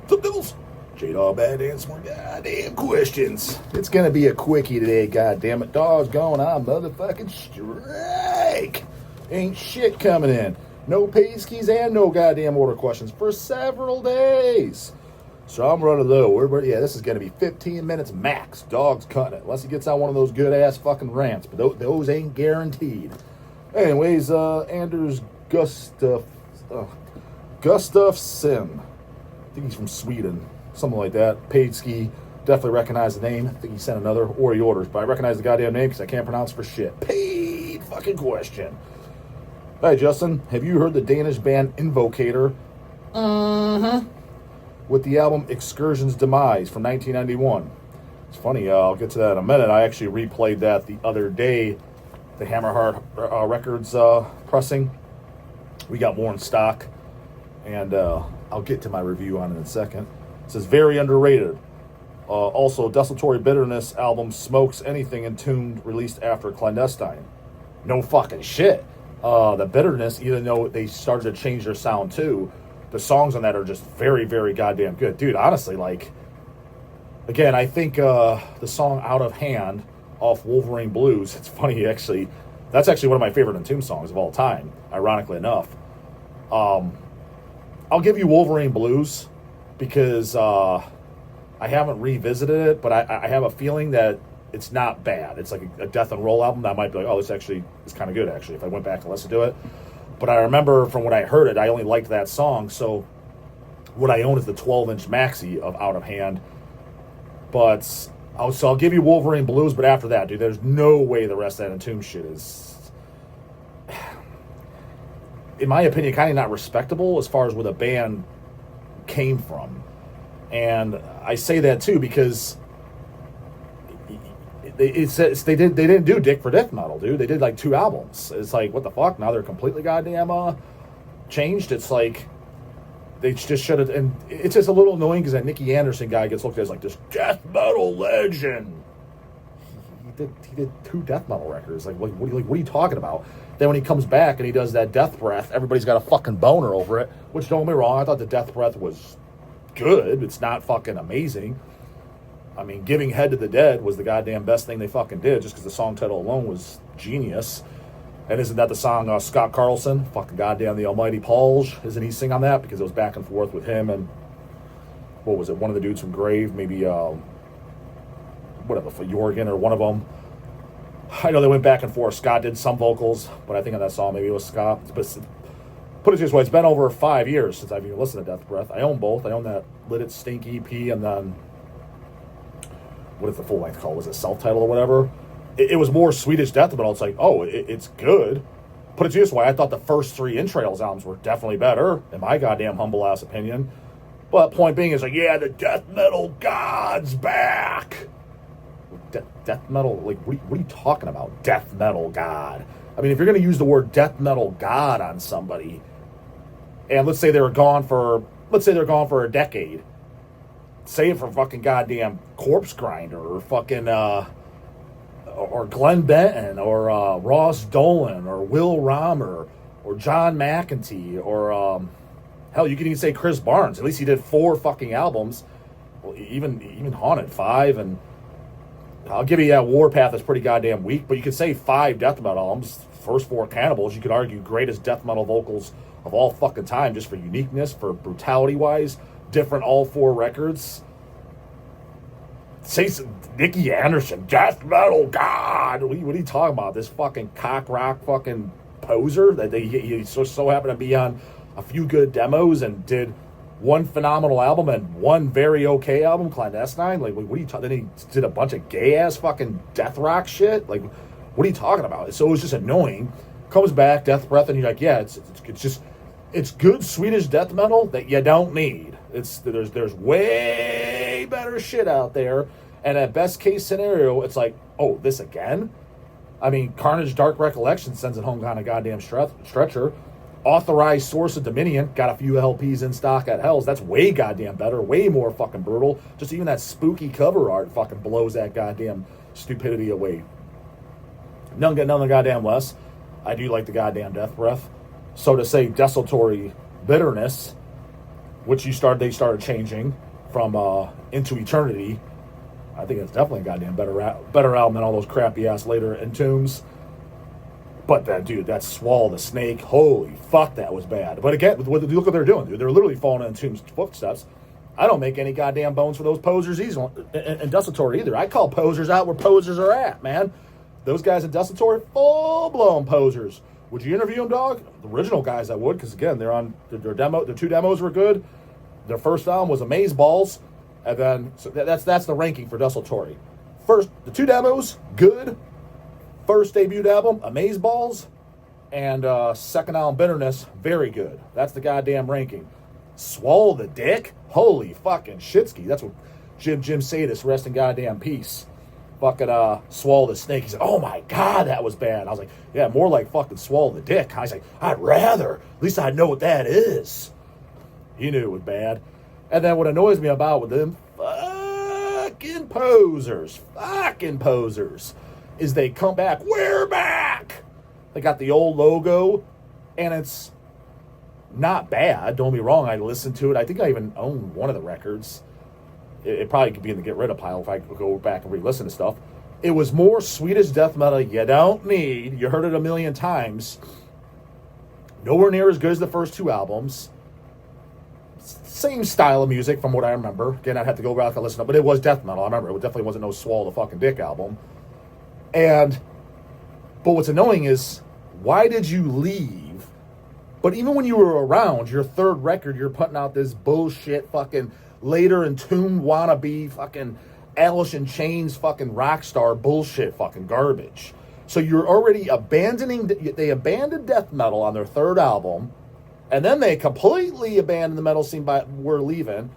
Some Devils. J-Dog Bad Dance, more goddamn questions. It's gonna be a quickie today, goddamn it. Dog's going on motherfucking strike. Ain't shit coming in. No pays keys and no goddamn order questions for several days. So I'm running low. Yeah, this is gonna be 15 minutes max. Dog's cutting it. Unless he gets on one of those good ass fucking rants. But those ain't guaranteed. Anyways, Anders Gustafsson. I think he's from Sweden. Something like that. Paid ski. Definitely recognize the name. I think he sent another, or he orders. But I recognize the goddamn name because I can't pronounce for shit. Paid fucking question. Hi, Justin. Have you heard the Danish band Invocator? With the album Excursion's Demise from 1991. It's funny, I'll get to that in a minute. I actually replayed that the other day. The Hammerheart Records pressing. We got more in stock. And I'll get to my review on it in a second. It says, very underrated. Also, Desultory Bitterness album Smokes Anything Entombed, released after Clandestine. No fucking shit. The Bitterness, even though they started to change their sound too, the songs on that are just very, very goddamn good. Dude, honestly, like, again, I think the song Out of Hand off Wolverine Blues, it's funny, actually, that's actually one of my favorite Entombed songs of all time, ironically enough. I'll give you Wolverine Blues because I haven't revisited it, but I have a feeling that it's not bad. It's like a death and roll album that I might be like, oh, this actually is kind of good, actually, if I went back and listened to it. But I remember from when I heard it, I only liked that song. So what I own is the 12-inch maxi of Out of Hand. But I'll give you Wolverine Blues, but after that, dude, there's no way the rest of that Entombed shit is, in my opinion, kind of not respectable as far as where the band came from. And I say that too because they didn't do Dick for Deathmetal, dude. They did like 2 albums. It's like, what the fuck? Now they're completely goddamn changed. It's like they just should have. And it's just a little annoying because that Nicky Anderson guy gets looked at as like this death metal legend. He did 2 death metal records. Like, what are you talking about? Then when he comes back and he does that Death Breath, everybody's got a fucking boner over it. Which, don't get me wrong, I thought the Death Breath was good. It's not fucking amazing. I mean, Giving Head to the Dead was the goddamn best thing they fucking did, just because the song title alone was genius. And isn't that the song Scott Carlson, fucking goddamn the almighty Pauls, isn't he sing on that? Because it was back and forth with him and, what was it, one of the dudes from Grave, maybe, whatever, for Jorgen or one of them. I know they went back and forth. Scott did some vocals, but I think on that song maybe it was Scott. But put it this way, it's been over 5 years since I've even listened to Death Breath. I own both. I own that Lit It Stink EP and then, what is the full length called? Was it self-titled or whatever? It was more Swedish death metal. It's like, oh, it's good. Put it this way, I thought the first 3 Entrails albums were definitely better, in my goddamn humble ass opinion. But point being is like, yeah, the death metal god's back. Death metal, like, what are you talking about? Death metal god. I mean, if you're going to use the word death metal god on somebody, and let's say they're gone for a decade, say it for fucking goddamn Corpse Grinder or fucking or Glenn Benton or Ross Dolan or Will Romer or John McEntee or hell, you can even say Chris Barnes. At least he did 4 fucking albums. Well, even Haunted 5, and I'll give you that Warpath is pretty goddamn weak, but you could say 5 death metal albums. First 4 Cannibals, you could argue greatest death metal vocals of all fucking time, just for uniqueness, for brutality wise. Different all 4 records. Say Nicky Anderson, death metal god. What are you talking about? This fucking cock rock fucking poser that he so happened to be on a few good demos and did 1 phenomenal album and 1 very okay album, Clandestine. Like, what are you talking? Then he did a bunch of gay ass fucking death rock shit. Like, what are you talking about? So it was just annoying. Comes back, Death Breath, and you're like, yeah, it's good Swedish death metal that you don't need. There's way better shit out there, and at best case scenario, it's like, oh, this again? I mean, Carnage Dark Recollection sends it home on a goddamn stretcher. Authorized Source of Dominion got a few LPs in stock at Hell's. That's way goddamn better, way more fucking brutal. Just even that spooky cover art fucking blows that goddamn stupidity away. None goddamn less. I do like the goddamn Death Breath. So to say Desultory Bitterness, which they started changing from Into Eternity. I think it's definitely a goddamn better album than all those crappy ass later Entombs. But that Swallow the Snake, holy fuck, that was bad. But again, look what they're doing, dude. They're literally following in Entomb's footsteps. I don't make any goddamn bones for those posers either, and Desultory either. I call posers out where posers are at, man. Those guys at Desultory, full-blown posers. Would you interview them, dog? The original guys I would, because again, they're on their demo. Their 2 demos were good. Their first album was Amazeballs, and then so that's the ranking for Desultory. First, the 2 demos, good. First debut album, Amazeballs, and second album, Bitterness, very good. That's the goddamn ranking. Swallow the Dick, holy fucking shitski. That's what Jim Sadis, rest in goddamn peace. Fucking Swallow the Snake. He said, oh my God, that was bad. I was like, yeah, more like fucking Swallow the Dick. I was like, I'd rather. At least I know what that is. He knew it was bad. And then what annoys me about with them fucking posers, is they come back, we're back. They got the old logo, and it's not bad. Don't be wrong. I listened to it. I think I even own one of the records. It probably could be in the get rid of pile if I go back and re-listen to stuff. It was more Swedish death metal you don't need. You heard it a million times. Nowhere near as good as the first 2 albums. Same style of music from what I remember. Again, I'd have to go back and listen to it, but it was death metal. I remember it definitely wasn't no Swallow the fucking Dick album. But what's annoying is, why did you leave? But even when you were around, your 3rd record, you're putting out this bullshit fucking later Entombed wannabe fucking Alice in Chains fucking rock star bullshit fucking garbage. So you're already they abandoned death metal on their 3rd album, and then they completely abandoned the metal scene by We're Leaving.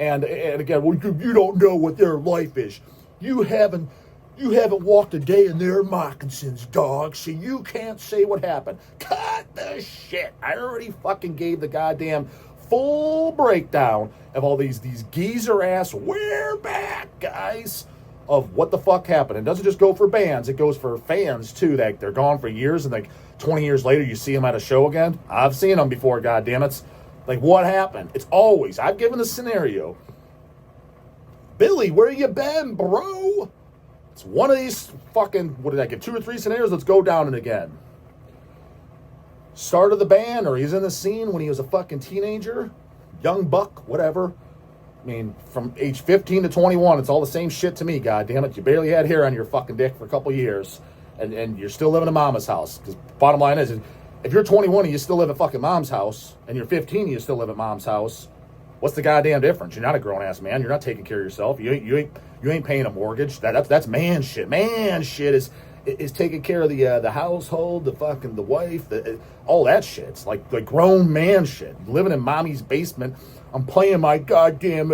And again, well, you don't know what their life is. You haven't walked a day in their moccasins, dog, so you can't say what happened. Cut the shit. I already fucking gave the goddamn full breakdown of all these geezer-ass, we're back, guys, of what the fuck happened. It doesn't just go for bands. It goes for fans, too. That they're gone for years, and like 20 years later, you see them at a show again. I've seen them before, goddammit. It's like, what happened? It's always, I've given the scenario. Billy, where you been, bro? It's one of these fucking, what did I get, 2 or 3 scenarios? Let's go down it again. Started the band, or he's in the scene when he was a fucking teenager, young buck, whatever. I mean, from age 15 to 21, it's all the same shit to me, goddammit. You barely had hair on your fucking dick for a couple years, and you're still living in mama's house. Because bottom line is, if you're 21 and you still live at fucking mom's house, and you're 15 and you still live at mom's house, what's the goddamn difference? You're not a grown-ass man. You're not taking care of yourself. You ain't paying a mortgage. That's man shit. Man shit is taking care of the household, the wife, all that shit. It's like grown man shit. Living in mommy's basement. I'm playing my goddamn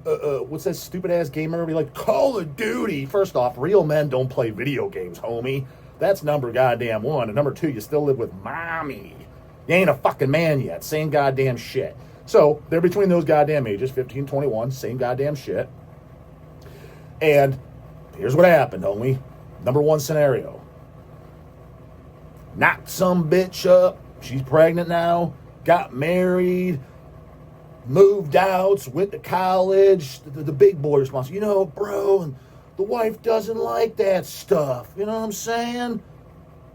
what's that stupid ass game? Everybody like Call of Duty. First off, real men don't play video games, homie. That's number goddamn 1. And number 2, you still live with mommy. You ain't a fucking man yet. Same goddamn shit. So they're between those goddamn ages, 15, 21, same goddamn shit. And here's what happened, homie. Number 1 scenario. Knocked some bitch up. She's pregnant now. Got married. Moved out. Went to college. The big boy response. You know, bro, and the wife doesn't like that stuff. You know what I'm saying?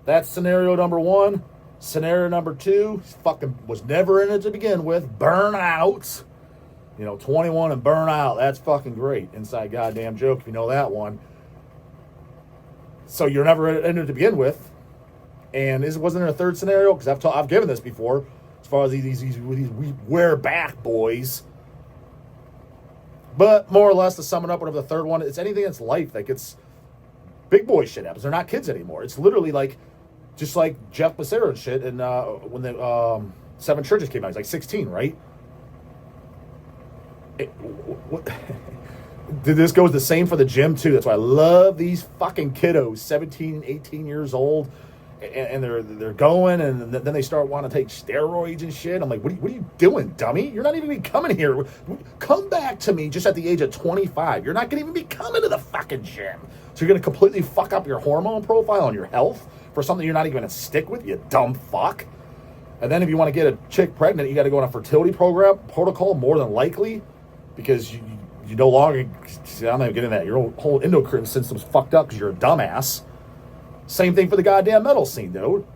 That's scenario number 1. Scenario number 2. Fucking was never in it to begin with. Burnout. 21 and burn out. That's fucking great. Inside goddamn joke, if you know that one. So you're never in it to begin with. And wasn't there a 3rd scenario? Because I've given this before. As far as these we're back boys. But more or less, to sum it up, whatever the 3rd one, it's anything that's life. Like, it's big boy shit happens. They're not kids anymore. It's literally like, just like Jeff Becerra and shit. And when the 7 Churches came out, he's like 16, right? This goes the same for the gym too. That's why I love these fucking kiddos, 17, 18 years old, and they're going, and then they start wanting to take steroids and shit. I'm like, what are you doing, dummy? You're not even coming here. Come back to me just at the age of 25. You're not going to even be coming to the fucking gym. So you're going to completely fuck up your hormone profile and your health for something you're not even going to stick with, you dumb fuck. And then if you want to get a chick pregnant, you got to go on a fertility protocol, more than likely, because you no longer, see, I'm not even getting that. Your whole endocrine system's fucked up because you're a dumbass. Same thing for the goddamn metal scene, dude.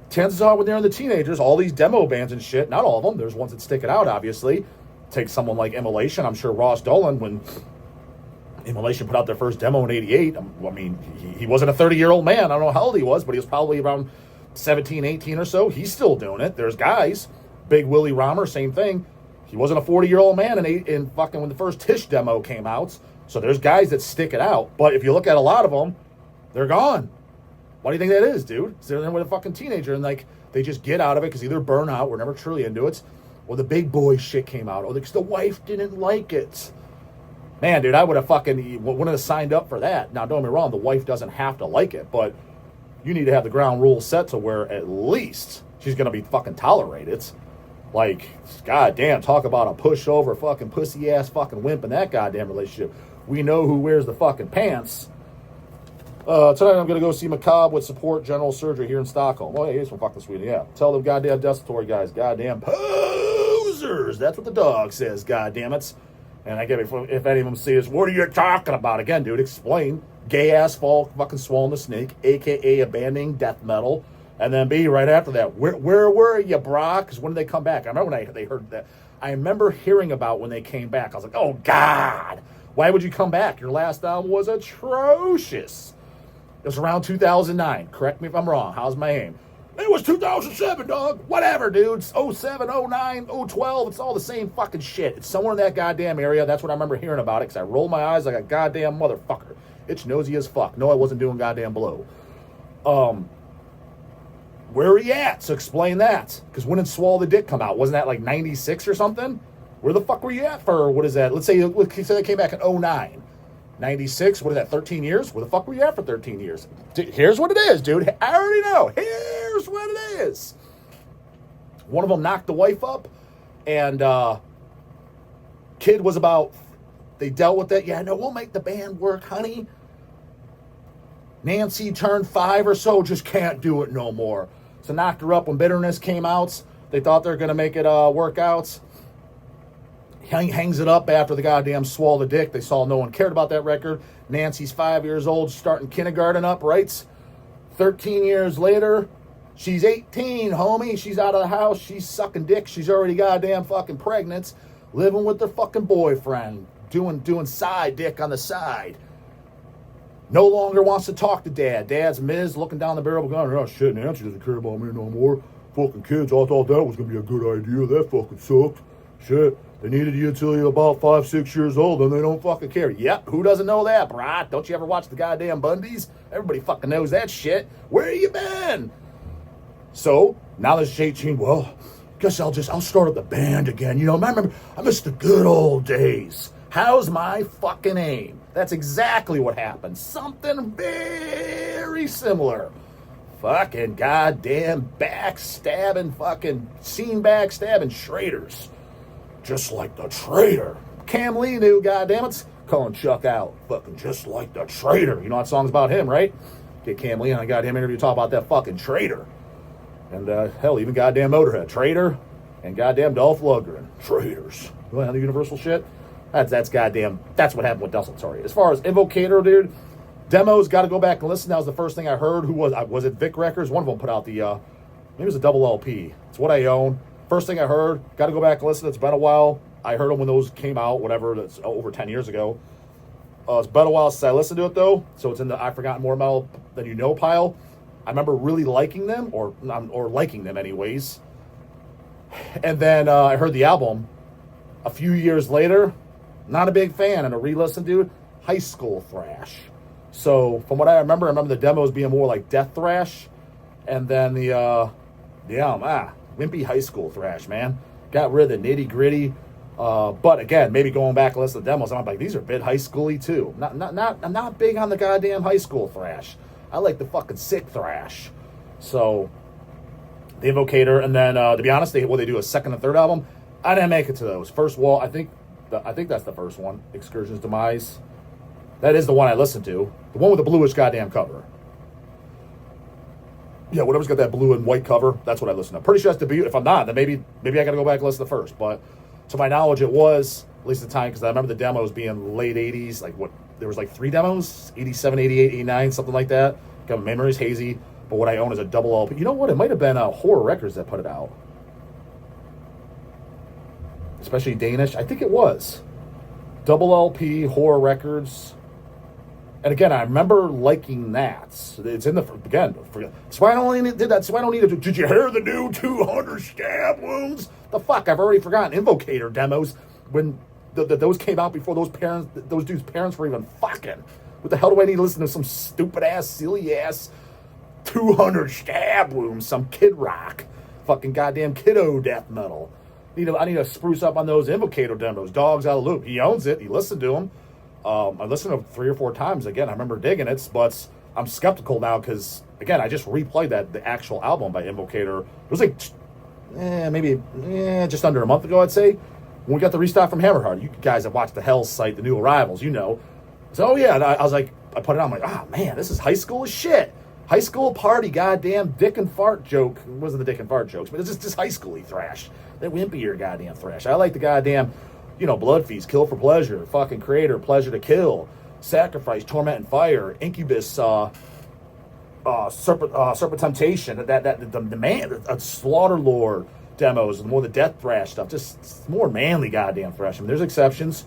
Chances are when they're in the teenagers, all these demo bands and shit, not all of them, there's ones that stick it out, obviously. Take someone like Immolation. I'm sure Ross Dolan, when Immolation put out their first demo in 88, I mean, he wasn't a 30-year-old man. I don't know how old he was, but he was probably around 17, 18 or so. He's still doing it. There's guys. Big Willie Romer, same thing. He wasn't a 40-year-old man in fucking when the first TISH demo came out. So there's guys that stick it out. But if you look at a lot of them, they're gone. Why do you think that is, dude? So they're there with a fucking teenager, and like they just get out of it because either burnout, we're never truly into it, or the big boy shit came out, or because the wife didn't like it. Man, dude, I would have wouldn't have signed up for that. Now, don't get me wrong, the wife doesn't have to like it, but you need to have the ground rules set to where at least she's going to be fucking tolerated. Like, goddamn, talk about a pushover fucking pussy-ass fucking wimp in that goddamn relationship. We know who wears the fucking pants. Tonight I'm going to go see Macabre with support general surgery here in Stockholm. Oh, yeah, he's from fucking Sweden, yeah. Tell them goddamn Desultory guys, goddamn posers. That's what the dog says, goddamn it. And I get it, if any of them see this, what are you talking about? Again, dude, explain. Gay ass fall, fucking swallowing the snake, a.k.a. abandoning death metal. And then B, right after that, where were you, brah? Because when did they come back? I remember when they heard that. I remember hearing about when they came back. I was like, oh, God. Why would you come back? Your last album was atrocious. It was around 2009. Correct me if I'm wrong. How's my aim? It was 2007, dog. Whatever, dude. 07, 09, 012. It's all the same fucking shit. It's somewhere in that goddamn area. That's what I remember hearing about it because I rolled my eyes like a goddamn motherfucker. It's nosy as fuck. No, I wasn't doing goddamn blow. Where are you at? So explain that. Because when did Swallow the Dick come out? Wasn't that like 96 or something? Where the fuck were you at for, what is that? Let's say they came back in 09. 96, what is that, 13 years? Where the fuck were you at for 13 years? Here's what it is, dude. I already know. Here's what it is. One of them knocked the wife up, and kid was about, they dealt with it. Yeah, no, we'll make the band work, honey. Nancy turned 5 or so, just can't do it no more. So knocked her up when Bitterness came out. They thought they were going to make it work out. Hangs it up after the goddamn Swallow the Dick. They saw no one cared about that record. Nancy's 5 years old, starting kindergarten up, right? 13 years later, she's 18, homie. She's out of the house. She's sucking dick. She's already goddamn fucking pregnant. Living with her fucking boyfriend. Doing side dick on the side. No longer wants to talk to dad. Dad's Miz looking down the barrel going, oh shit, Nancy doesn't care about me no more. Fucking kids, I thought that was going to be a good idea. That fucking sucked. Shit. They needed you until you're about 5, 6 years old, and they don't fucking care. Yep, who doesn't know that, brah? Don't you ever watch the goddamn Bundys? Everybody fucking knows that shit. Where you been? So, now there's 18. Well, guess I'll start up the band again. You know, I miss the good old days. How's my fucking aim? That's exactly what happened. Something very similar. Fucking goddamn backstabbing, fucking scene backstabbing traitors. Just like the traitor. Cam Lee knew, goddammit. Calling Chuck out. Fucking just like the traitor. You know that song's about him, right? Get Cam Lee on a goddamn interview talk about that fucking traitor. And hell, even goddamn Motorhead. Traitor. And goddamn Dolph Lundgren. Traitors. You want to have the Universal shit? That's goddamn. That's what happened with Desultory. As far as Invocator, dude, demos, got to go back and listen. That was the first thing I heard. Who was it? Vic Records? One of them put out the, maybe it was a double LP. It's what I own. First thing I heard, got to go back and listen. It's been a while. I heard them when those came out, whatever. That's over 10 years ago. It's been a while since I listened to it, though. So it's in the I've forgotten more metal than you know pile. I remember really liking them, or liking them anyways. And then I heard the album a few years later. Not a big fan. And a re-listen, dude, high school thrash. So from what I remember the demos being more like death thrash. And then the wimpy high school thrash, man. Got rid of the nitty gritty. But again, maybe going back and listen to the demos, I'm like, these are a bit high schooly too. I'm not big on the goddamn high school thrash. I like the fucking sick thrash. So the Invocator, and then to be honest, they do a second and third album. I didn't make it to those. First Wall, I think that's the first one. Excursion's Demise. That is the one I listened to. The one with the bluish goddamn cover. Yeah, whatever's got that blue and white cover, that's what I listen to. Pretty sure that's debut. If I'm not, then maybe I got to go back and listen to the first. But to my knowledge, it was, at least at the time, because I remember the demos being late 80s. Like, what, there was like 3 demos, 87, 88, 89, something like that. Got my memories hazy. But what I own is a double LP. You know what? It might have been Horror Records that put it out. Especially Danish. I think it was. Double LP, Horror Records. And again, I remember liking that. It's in the, again, that's why I only did that. That's why I don't need to. Did you hear the new 200 stab wounds? The fuck, I've already forgotten Invocator demos when those came out before those dudes' parents were even fucking. What the hell do I need to listen to some stupid ass, silly ass 200 stab wounds, some Kid Rock, fucking goddamn kiddo death metal? I need to spruce up on those Invocator demos. Dogs Out of Loop. He owns it. He listened to them. I listened to it 3 or 4 times. Again, I remember digging it, but I'm skeptical now because, again, I just replayed the actual album by Invocator. It was like, maybe just under a month ago, I'd say, when we got the restock from Hammerheart. You guys have watched the Hell's Site, the new arrivals, you know. So, oh, yeah, and I was like, I put it on, I'm like, oh, man, this is high school as shit. High school party, goddamn dick and fart joke. It wasn't the dick and fart jokes, but it's just high schooly thrash. That wimpier goddamn thrash. I like the goddamn, Blood Feast, Kill for Pleasure, fucking Creator, Pleasure to Kill, Sacrifice, Torment and Fire, Incubus, Serpent Temptation, the man, Slaughter Lord demos, and more the death thrash stuff, just more manly goddamn thrash. I mean, there's exceptions,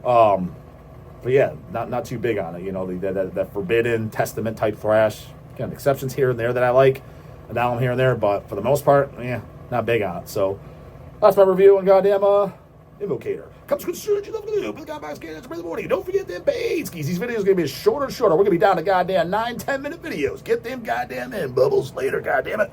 but yeah, not too big on it. That Forbidden Testament type thrash. Again, exceptions here and there that I like, and now I'm here and there, but for the most part, not big on it. So that's my review on goddamn Invocator. Comes to concern you love to do. But the guy buys gas in the morning. Don't forget them paid skis. These videos are gonna be shorter and shorter. We're gonna be down to goddamn 9-10 minute videos. Get them goddamn in bubbles later. Goddamn it.